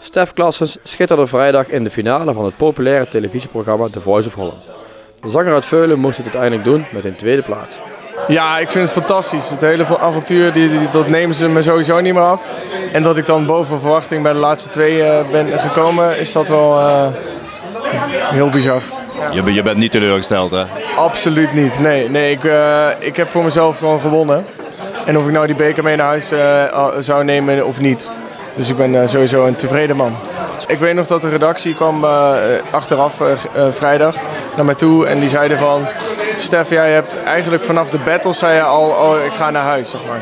Stef Claessens schitterde vrijdag in de finale van het populaire televisieprogramma The Voice of Holland. De zanger uit Veulen moest het uiteindelijk doen met een tweede plaats. Ja, ik vind het fantastisch. Het hele avontuur, dat nemen ze me sowieso niet meer af. En dat ik dan boven verwachting bij de laatste twee ben gekomen, is dat wel heel bizar. Je bent niet teleurgesteld, hè? Absoluut niet. Nee, ik heb voor mezelf gewoon gewonnen. En of ik nou die beker mee naar huis zou nemen of niet. Dus ik ben sowieso een tevreden man. Ik weet nog dat de redactie kwam achteraf vrijdag naar mij toe en die zeiden van... Stef, jij hebt eigenlijk vanaf de battle zei je al, oh, ik ga naar huis, zeg maar.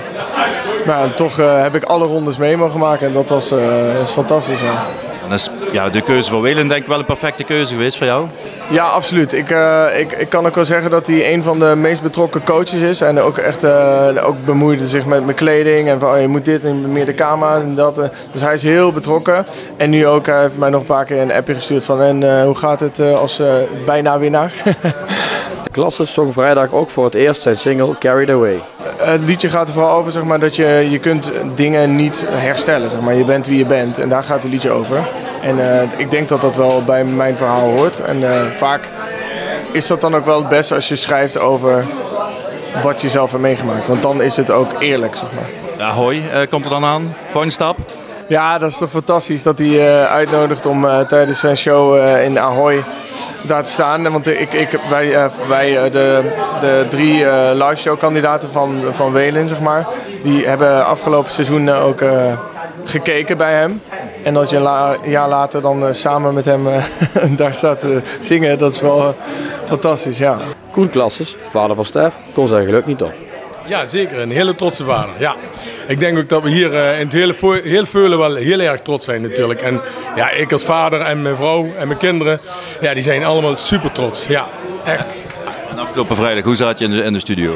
Maar toch heb ik alle rondes mee mogen maken en dat was fantastisch. Ja. Dan is de keuze voor Welen denk ik wel een perfecte keuze geweest voor jou? Ja, absoluut. Ik kan ook wel zeggen dat hij een van de meest betrokken coaches is. En ook echt ook bemoeide zich met mijn kleding. En van, oh, je moet dit en meer de camera en dat. Dus hij is heel betrokken. En nu ook, hij heeft mij nog een paar keer een appje gestuurd van... En hoe gaat het als bijna winnaar? Claessens zong vrijdag ook voor het eerst zijn single Carried Away. Het liedje gaat er vooral over zeg maar, dat je kunt dingen niet herstellen. Zeg maar. Je bent wie je bent en daar gaat het liedje over. En ik denk dat dat wel bij mijn verhaal hoort. En vaak is dat dan ook wel het beste als je schrijft over wat je zelf hebt meegemaakt. Want dan is het ook eerlijk. Zeg maar. Ahoy komt er dan aan. Volgende stap? Ja, dat is toch fantastisch dat hij uitnodigt om tijdens zijn show in Ahoy daar te staan. Want wij de drie live show kandidaten van Welen, zeg maar, die hebben afgelopen seizoen ook gekeken bij hem. En dat je een jaar later dan samen met hem daar staat te zingen, dat is wel fantastisch, ja. Koen Claessens, vader van Stef, kon zijn geluk niet op. Ja, zeker. Een hele trotse vader. Ja. Ik denk ook dat we hier in het hele Veulen wel heel erg trots zijn natuurlijk. En ja, ik als vader en mijn vrouw en mijn kinderen, ja, die zijn allemaal super trots. Ja, echt. En afgelopen vrijdag, hoe zat je in de studio?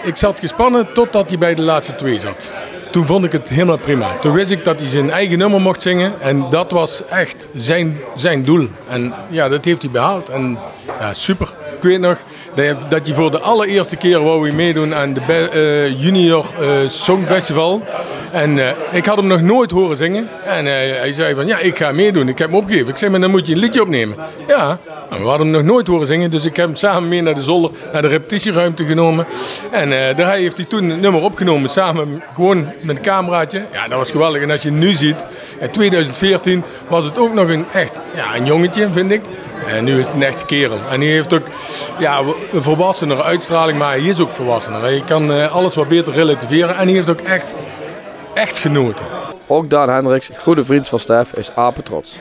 Ik zat gespannen totdat hij bij de laatste twee zat. Toen vond ik het helemaal prima. Toen wist ik dat hij zijn eigen nummer mocht zingen. En dat was echt zijn doel. En ja, dat heeft hij behaald. En ja, super. Ik weet nog dat je voor de allereerste keer wou meedoen aan de Junior Songfestival. En ik had hem nog nooit horen zingen. En hij zei van ja, ik ga meedoen. Ik heb hem opgegeven. Ik zei, maar dan moet je een liedje opnemen. Ja, we hadden hem nog nooit horen zingen. Dus ik heb hem samen mee naar de zolder, naar de repetitieruimte genomen. En daar heeft hij toen een nummer opgenomen. Samen gewoon met een cameraatje. Ja, dat was geweldig. En als je nu ziet, in 2014 was het ook nog een jongetje, vind ik. En nu is het een echte kerel. En hij heeft ook een volwassenere uitstraling, maar hij is ook volwassener. Hij kan alles wat beter relativeren en hij heeft ook echt genoten. Ook Daan Hendricks, goede vriend van Stef, is apetrots.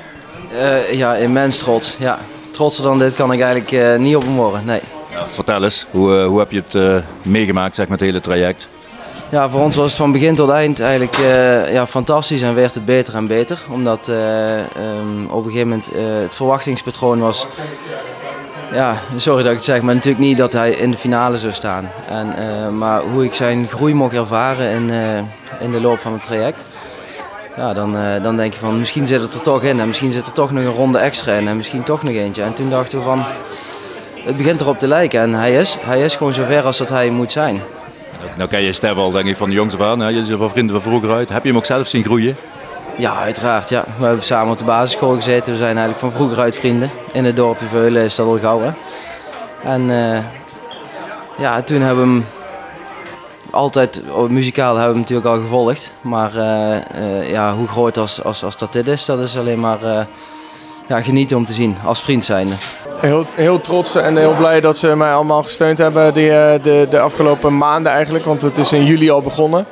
Ja, immens trots. Ja. Trotser dan dit kan ik eigenlijk niet op hem worden, nee. Ja, vertel eens, hoe heb je het meegemaakt, zeg maar, het hele traject? Ja, voor ons was het van begin tot eind eigenlijk fantastisch en werd het beter en beter. Omdat op een gegeven moment het verwachtingspatroon was, ja, sorry dat ik het zeg, maar natuurlijk niet dat hij in de finale zou staan. Maar hoe ik zijn groei mocht ervaren in de loop van het traject, ja, dan denk je van misschien zit het er toch in en misschien zit er toch nog een ronde extra in en misschien toch nog eentje. En toen dachten we van, het begint erop te lijken en hij is gewoon zover als dat hij moet zijn. Nou ken je Stef al denk ik van de jongs af aan, je is van vrienden van vroeger uit. Heb je hem ook zelf zien groeien? Ja, uiteraard. Ja. We hebben samen op de basisschool gezeten. We zijn eigenlijk van vroeger uit vrienden. In het dorpje Veulen is dat al gauw. Hè? En toen hebben we hem altijd, muzikaal hebben we hem natuurlijk al gevolgd. Maar hoe groot als dat dit is, dat is alleen maar genieten om te zien, als vriend zijnde. Heel trots en heel blij dat ze mij allemaal gesteund hebben de afgelopen maanden eigenlijk. Want het is in juli al begonnen.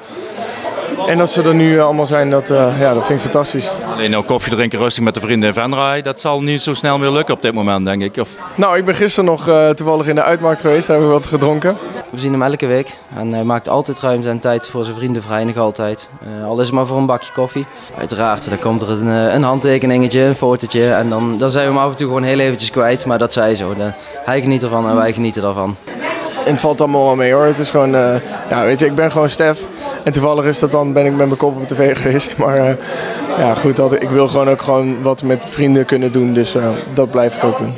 En dat ze er nu allemaal zijn, dat vind ik fantastisch. Alleen nou koffie drinken rustig met de vrienden in Venray, dat zal niet zo snel meer lukken op dit moment, denk ik. Of? Nou, ik ben gisteren nog toevallig in de uitmarkt geweest, daar hebben we wat gedronken. We zien hem elke week en hij maakt altijd ruimte en tijd voor zijn vrienden, nog altijd. Al is het maar voor een bakje koffie. Uiteraard, dan komt er een handtekeningetje, een fotootje en dan zijn we hem af en toe gewoon heel eventjes kwijt, maar dat zij zo. Hij geniet ervan en wij genieten ervan. En het valt allemaal wel mee hoor. Het is gewoon, weet je, ik ben gewoon Stef. En toevallig is dat dan, ben ik met mijn kop op de tv geweest. Maar goed, ik wil gewoon ook wat met vrienden kunnen doen. Dus dat blijf ik ook doen.